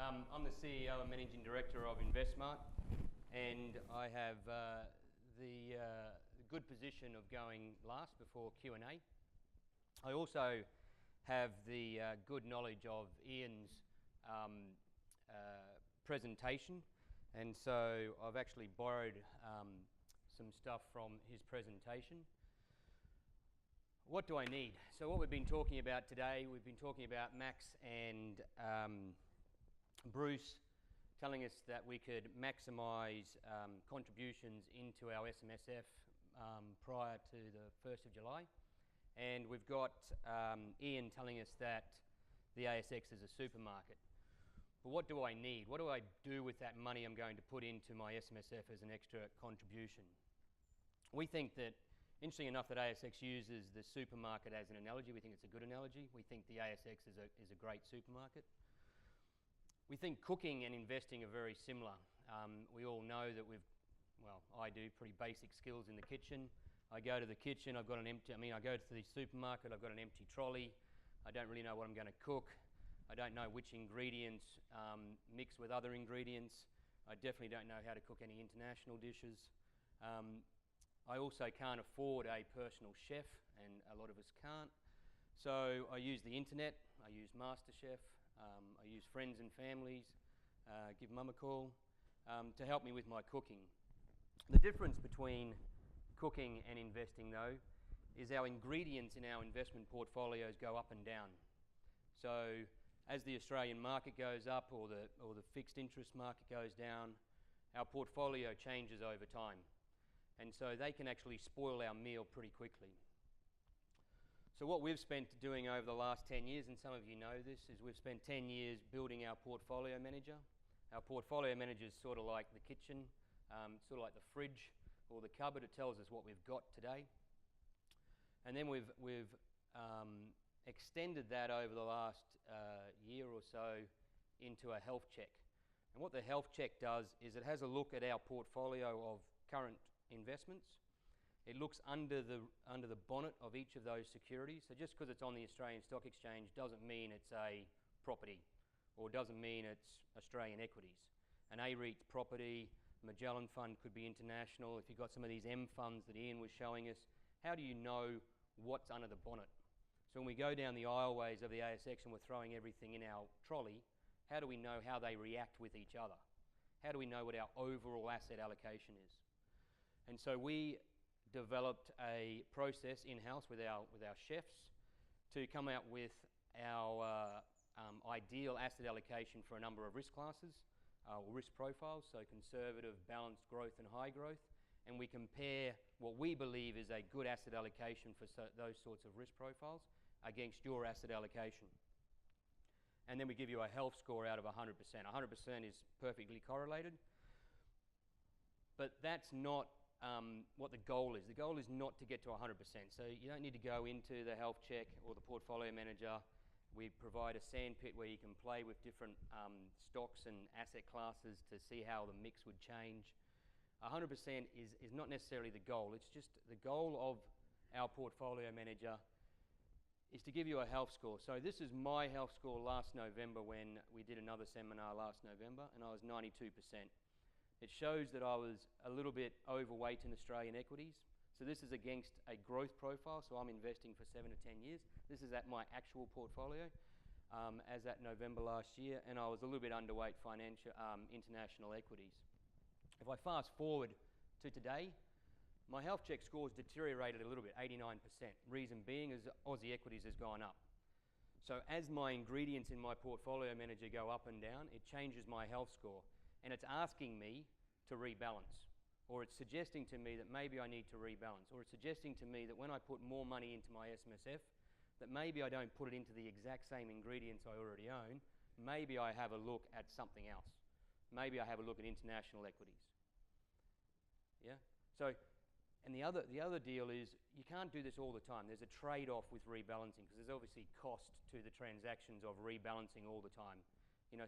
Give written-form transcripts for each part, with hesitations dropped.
I'm the CEO and Managing Director of InvestSMART, and I have the good position of going last before Q&A. I also have the good knowledge of Ian's presentation, and so I've actually borrowed some stuff from his presentation. What do I need? So what we've been talking about today, we've been talking about Max and Bruce telling us that we could maximise contributions into our SMSF prior to the 1st of July. And we've got Ian telling us that the ASX is a supermarket. But what do I need? What do I do with that money I'm going to put into my SMSF as an extra contribution? We think that, interesting enough, that ASX uses the supermarket as an analogy. We think it's a good analogy. We think the ASX is a great supermarket. We think cooking and investing are very similar. We all know that I do pretty basic skills in the kitchen. I go to the kitchen, I go to the supermarket, I've got an empty trolley. I don't really know what I'm going to cook. I don't know which ingredients mix with other ingredients. I definitely don't know how to cook any international dishes. I also can't afford a personal chef, and a lot of us can't. So I use the internet, I use MasterChef, I use friends and families, give mum a call to help me with my cooking. The difference between cooking and investing, though, is our ingredients in our investment portfolios go up and down. So as the Australian market goes up or the fixed interest market goes down, our portfolio changes over time. And so they can actually spoil our meal pretty quickly. So what we've spent doing over the last 10 years, and some of you know this, is we've spent 10 years building our portfolio manager. Our portfolio manager is sort of like the kitchen, sort of like the fridge or the cupboard. It tells us what we've got today. And then we've extended that over the last year or so into a health check. And what the health check does is it has a look at our portfolio of current investments. It looks under the bonnet of each of those securities. So just because it's on the Australian Stock Exchange doesn't mean it's a property, or doesn't mean it's Australian equities. An A-REIT property, Magellan fund could be international. If you've got some of these M funds that Ian was showing us, how do you know what's under the bonnet? So when we go down the aisleways of the ASX and we're throwing everything in our trolley, how do we know how they react with each other? How do we know what our overall asset allocation is? And so we developed a process in-house with our chefs to come out with our ideal asset allocation for a number of risk classes or risk profiles, so conservative, balanced growth and high growth, and we compare what we believe is a good asset allocation for those sorts of risk profiles against your asset allocation. And then we give you a health score out of 100%. 100% is perfectly correlated, but that's not what the goal is. The goal is not to get to 100%. So you don't need to go into the health check or the portfolio manager. We provide a sandpit where you can play with different stocks and asset classes to see how the mix would change. 100% is not necessarily the goal. It's just the goal of our portfolio manager is to give you a health score. So this is my health score last November when we did another seminar last November, and I was 92%. It shows that I was a little bit overweight in Australian equities. So this is against a growth profile, so I'm investing for 7 to 10 years. This is at my actual portfolio as at November last year, and I was a little bit underweight international equities. If I fast forward to today, my health check scores deteriorated a little bit, 89%. Reason being is Aussie equities has gone up. So as my ingredients in my portfolio manager go up and down, it changes my health score. And it's asking me to rebalance, or it's suggesting to me that maybe I need to rebalance, or it's suggesting to me that when I put more money into my SMSF, that maybe I don't put it into the exact same ingredients I already own. Maybe I have a look at something else. Maybe I have a look at international equities. Yeah? So, and the other deal is you can't do this all the time. There's a trade-off with rebalancing because there's obviously cost to the transactions of rebalancing all the time.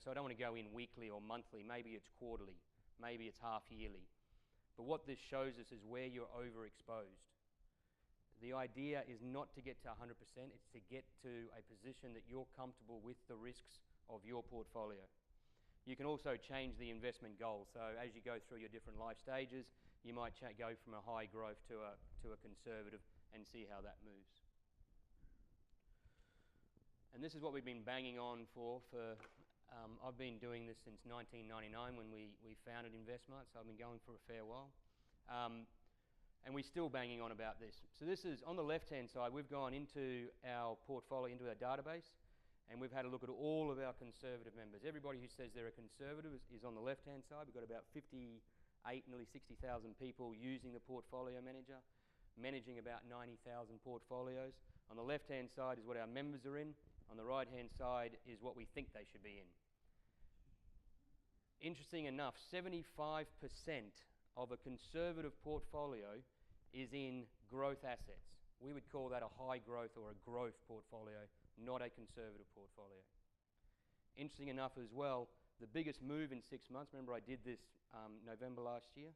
So I don't want to go in weekly or monthly. Maybe it's quarterly. Maybe it's half yearly. But what this shows us is where you're overexposed. The idea is not to get to 100%. It's to get to a position that you're comfortable with the risks of your portfolio. You can also change the investment goals. So as you go through your different life stages, you might go from a high growth to a conservative and see how that moves. And this is what we've been banging on for I've been doing this since 1999 when we founded InvestSMART, so I've been going for a fair while. And we're still banging on about this. So this is, on the left-hand side, we've gone into our portfolio, into our database, and we've had a look at all of our conservative members. Everybody who says they're a conservative is on the left-hand side. We've got about 58, nearly 60,000 people using the portfolio manager, managing about 90,000 portfolios. On the left-hand side is what our members are in. On the right-hand side is what we think they should be in. Interesting enough, 75% of a conservative portfolio is in growth assets. We would call that a high growth or a growth portfolio, not a conservative portfolio. Interesting enough as well, the biggest move in 6 months, remember I did this November last year,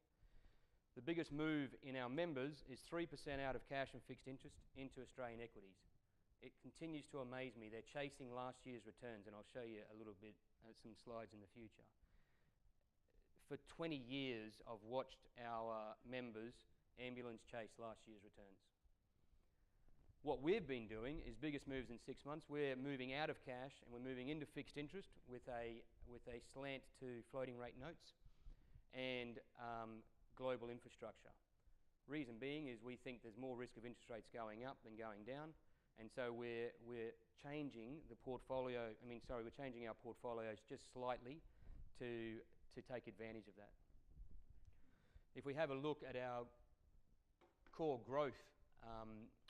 the biggest move in our members is 3% out of cash and fixed interest into Australian equities. It continues to amaze me. They're chasing last year's returns, and I'll show you a little bit, some slides in the future. For 20 years, I've watched our members ambulance chase last year's returns. What we've been doing is biggest moves in 6 months. We're moving out of cash and we're moving into fixed interest with a slant to floating rate notes and global infrastructure. Reason being is we think there's more risk of interest rates going up than going down, and so we're changing the portfolio. We're changing our portfolios just slightly to take advantage of that. If we have a look at our core growth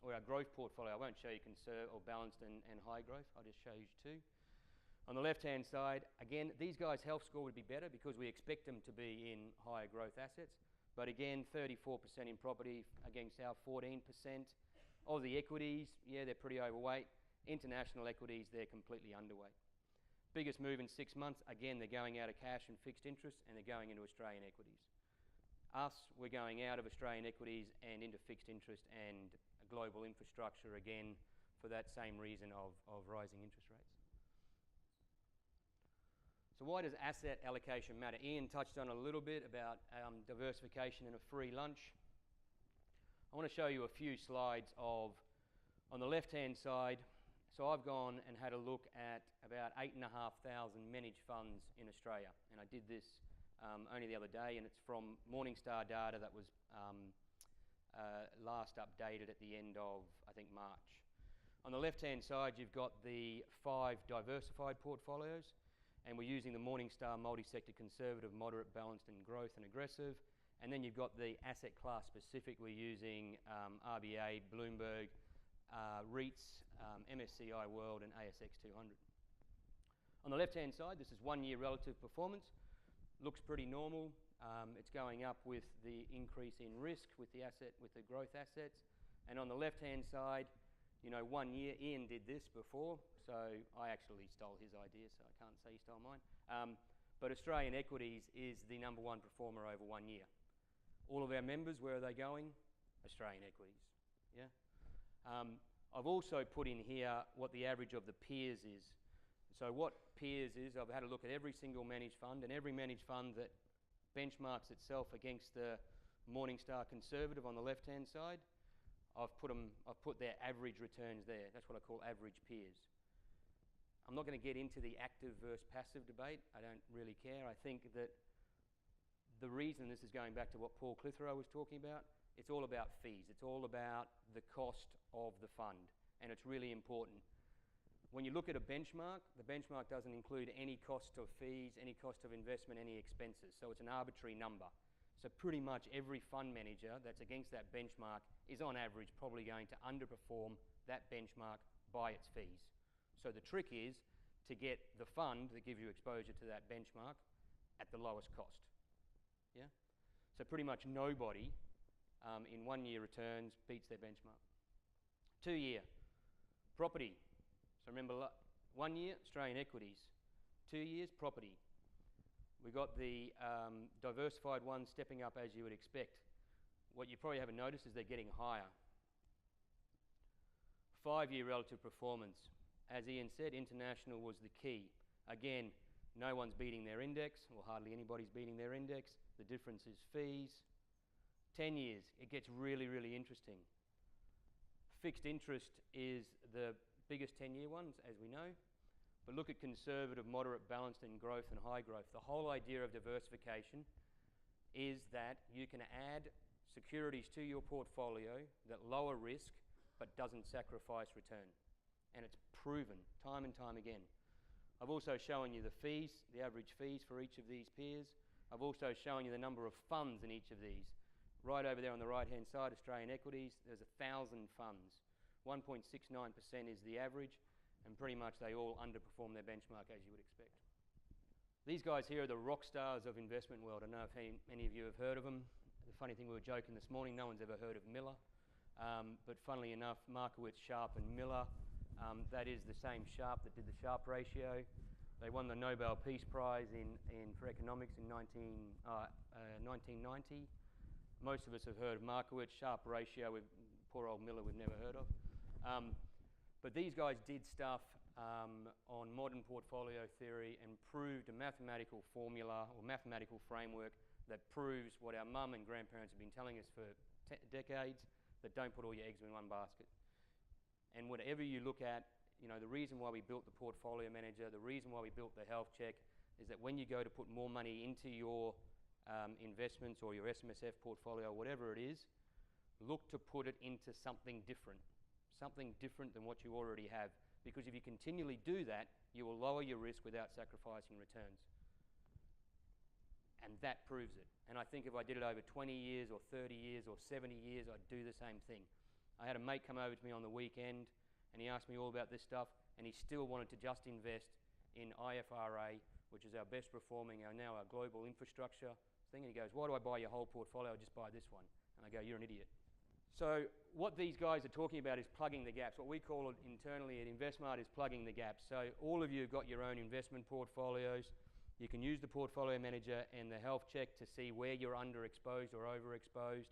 or our growth portfolio, I won't show you conservative or balanced and high growth. I'll just show you two. On the left-hand side, again, these guys' health score would be better because we expect them to be in higher growth assets. But again, 34% in property against our 14%. Aussie equities, yeah, they're pretty overweight. International equities, they're completely underweight. Biggest move in 6 months, again, they're going out of cash and fixed interest and they're going into Australian equities. Us, we're going out of Australian equities and into fixed interest and global infrastructure, again, for that same reason of rising interest rates. So why does asset allocation matter? Ian touched on a little bit about diversification and a free lunch. I want to show you a few slides of, on the left-hand side, so I've gone and had a look at about 8,500 managed funds in Australia. And I did this only the other day, and it's from Morningstar data that was last updated at the end of, I think, March. On the left-hand side, you've got the 5 diversified portfolios, and we're using the Morningstar multi-sector conservative, moderate, balanced, and growth and aggressive. And then you've got the asset class specific. We're using RBA, Bloomberg, REITs, MSCI World, and ASX 200. On the left-hand side, this is 1 year relative performance. Looks pretty normal. It's going up with the increase in risk with the growth assets. And on the left-hand side, 1 year, Ian did this before, so I actually stole his idea, so I can't say he stole mine. But Australian equities is the #1 performer over 1 year. All of our members, where are they going? Australian equities. Yeah. I've also put in here what the average of the peers is. So what peers is, I've had a look at every single managed fund, and every managed fund that benchmarks itself against the Morningstar Conservative on the left-hand side, I've put their average returns there. That's what I call average peers. I'm not going to get into the active versus passive debate. I don't really care. I think that the reason, this is going back to what Paul Clitheroe was talking about, it's all about fees. It's all about the cost of the fund, and it's really important. When you look at a benchmark, the benchmark doesn't include any cost of fees, any cost of investment, any expenses, so it's an arbitrary number. So pretty much every fund manager that's against that benchmark is on average probably going to underperform that benchmark by its fees. So the trick is to get the fund that gives you exposure to that benchmark at the lowest cost. Yeah? So pretty much nobody in 1 year returns beats their benchmark. 2 year, property. So remember, 1 year, Australian equities. 2 years, property. We got the diversified ones stepping up as you would expect. What you probably haven't noticed is they're getting higher. 5 year relative performance. As Ian said, international was the key. Again, No one's beating their index, or hardly anybody's beating their index. The difference is fees. 10 years, it gets really, really interesting. Fixed interest is the biggest 10-year ones, as we know. But look at conservative, moderate, balanced, and growth and high growth. The whole idea of diversification is that you can add securities to your portfolio that lower risk but doesn't sacrifice return. And it's proven time and time again. I've also shown you the fees, the average fees for each of these peers. I've also shown you the number of funds in each of these. Right over there on the right-hand side, Australian equities, there's 1,000 funds. 1.69% is the average, and pretty much they all underperform their benchmark, as you would expect. These guys here are the rock stars of investment world. I don't know if any of you have heard of them. The funny thing, we were joking this morning, no one's ever heard of Miller. But funnily enough, Markowitz, Sharpe and Miller, that is the same Sharpe that did the Sharpe ratio. They won the Nobel Peace Prize for economics in 1990. Most of us have heard of Markowitz. Sharpe ratio, poor old Miller we've never heard of. But these guys did stuff on modern portfolio theory and proved a mathematical formula or mathematical framework that proves what our mum and grandparents have been telling us for decades, that don't put all your eggs in one basket. And whatever you look at, you know, the reason why we built the portfolio manager, the reason why we built the health check is that when you go to put more money into your investments or your SMSF portfolio, whatever it is, look to put it into something different than what you already have. Because if you continually do that, you will lower your risk without sacrificing returns. And that proves it. And I think if I did it over 20 years or 30 years or 70 years, I'd do the same thing. I had a mate come over to me on the weekend and he asked me all about this stuff, and he still wanted to just invest in IFRA, which is our best performing, now our global infrastructure thing. And he goes, why do I buy your whole portfolio? I'll just buy this one. And I go, you're an idiot. So what these guys are talking about is plugging the gaps. What we call it internally at InvestSMART is plugging the gaps. So all of you have got your own investment portfolios. You can use the portfolio manager and the health check to see where you're underexposed or overexposed.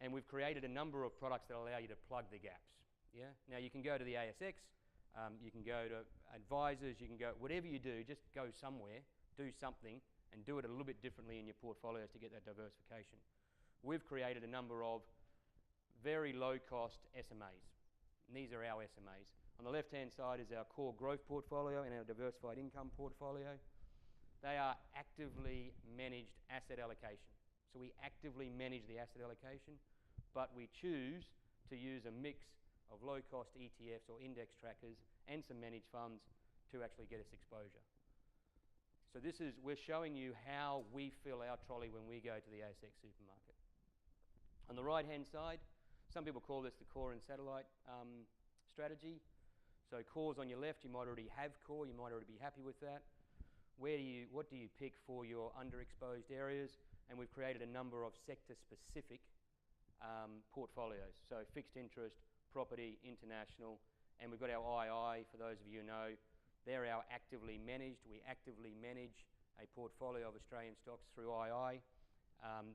And we've created a number of products that allow you to plug the gaps. Yeah? Now you can go to the ASX, you can go to advisors, you can go, whatever you do, just go somewhere, do something, and do it a little bit differently in your portfolios to get that diversification. We've created a number of very low-cost SMAs. And these are our SMAs. On the left-hand side is our core growth portfolio and our diversified income portfolio. They are actively managed asset allocation. So we actively manage the asset allocation, but we choose to use a mix of low-cost ETFs or index trackers and some managed funds to actually get us exposure. So we're showing you how we fill our trolley when we go to the ASX supermarket. On the right-hand side, some people call this the core and satellite strategy. So core's on your left, you might already have core, you might already be happy with that. What do you pick for your underexposed areas? And we've created a number of sector-specific portfolios. So fixed interest, property, international, and we've got our II, for those of you who know, they're our actively managed. We actively manage a portfolio of Australian stocks through II.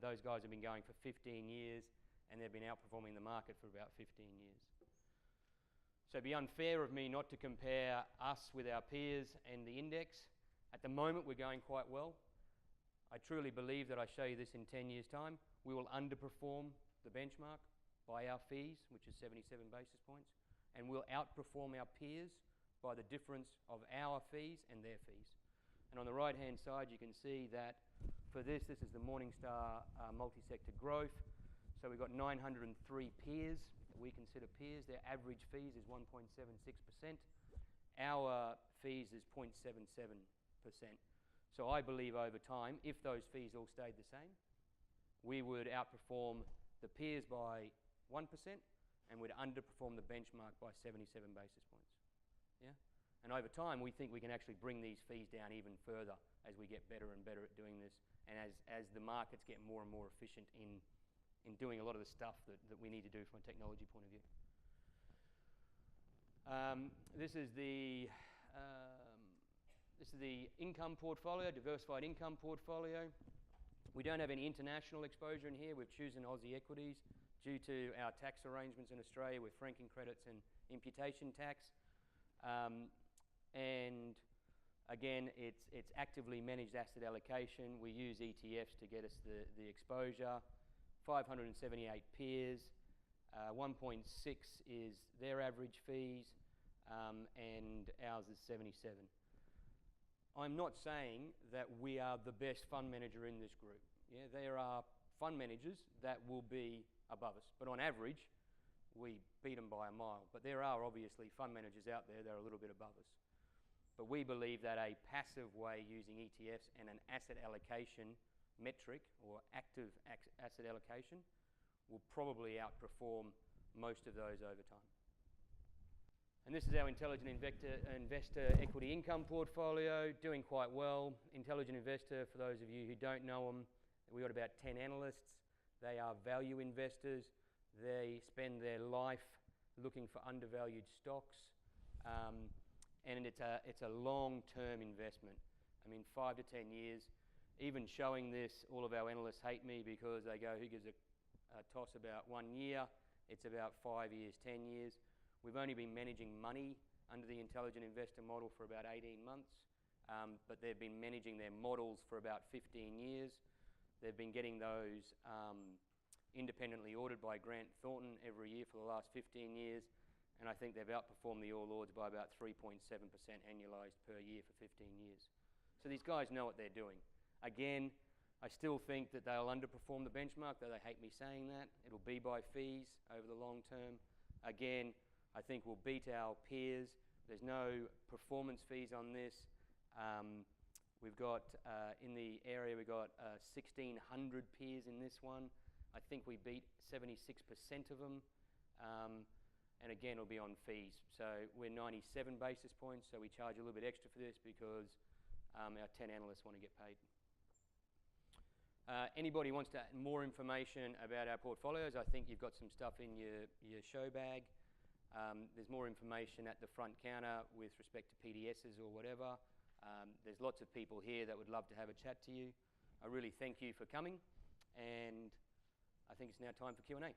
Those guys have been going for 15 years, and they've been outperforming the market for about 15 years. So it'd be unfair of me not to compare us with our peers and the index. At the moment, we're going quite well. I truly believe that I show you this in 10 years' time. We will underperform the benchmark by our fees, which is 77 basis points, and we'll outperform our peers by the difference of our fees and their fees. And on the right-hand side, you can see that for this is the Morningstar multi-sector growth. So we've got 903 peers that we consider peers. Their average fees is 1.76%. Our fees is 0.77%. So I believe over time, if those fees all stayed the same, we would outperform the peers by 1% and would underperform the benchmark by 77 basis points. Yeah? And over time, we think we can actually bring these fees down even further as we get better and better at doing this, and as the markets get more and more efficient in doing a lot of the stuff that we need to do from a technology point of view. This is the income portfolio, diversified income portfolio. We don't have any international exposure in here. We've chosen Aussie equities due to our tax arrangements in Australia with franking credits and imputation tax. Again, it's actively managed asset allocation. We use ETFs to get us the exposure. 578 peers. 1.6 is their average fees, and ours is 77. I'm not saying that we are the best fund manager in this group. Yeah, there are fund managers that will be above us, but on average, we beat them by a mile. But there are obviously fund managers out there that are a little bit above us. But we believe that a passive way using ETFs and an asset allocation metric or active asset allocation will probably outperform most of those over time. And this is our Intelligent Investor Equity Income portfolio, doing quite well. Intelligent Investor, for those of you who don't know them, we've got about 10 analysts. They are value investors. They spend their life looking for undervalued stocks. And it's a long-term investment. I mean, 5 to 10 years. Even showing this, all of our analysts hate me because they go, who gives a toss about 1 year? It's about 5 years, 10 years. We've only been managing money under the Intelligent Investor model for about 18 months, but they've been managing their models for about 15 years. They've been getting those independently audited by Grant Thornton every year for the last 15 years, and I think they've outperformed the All Ords by about 3.7% annualized per year for 15 years. So these guys know what they're doing. Again, I still think that they'll underperform the benchmark, though they hate me saying that. It'll be by fees over the long term. Again, I think we'll beat our peers. There's no performance fees on this. We've got, in the area, we've got 1,600 peers in this one. I think we beat 76% of them. And again, it'll be on fees. So we're 97 basis points, so we charge a little bit extra for this because our 10 analysts want to get paid. Anybody wants more information about our portfolios, I think you've got some stuff in your show bag. There's more information at the front counter with respect to PDSs or whatever. There's lots of people here that would love to have a chat to you. I really thank you for coming, and I think it's now time for Q&A.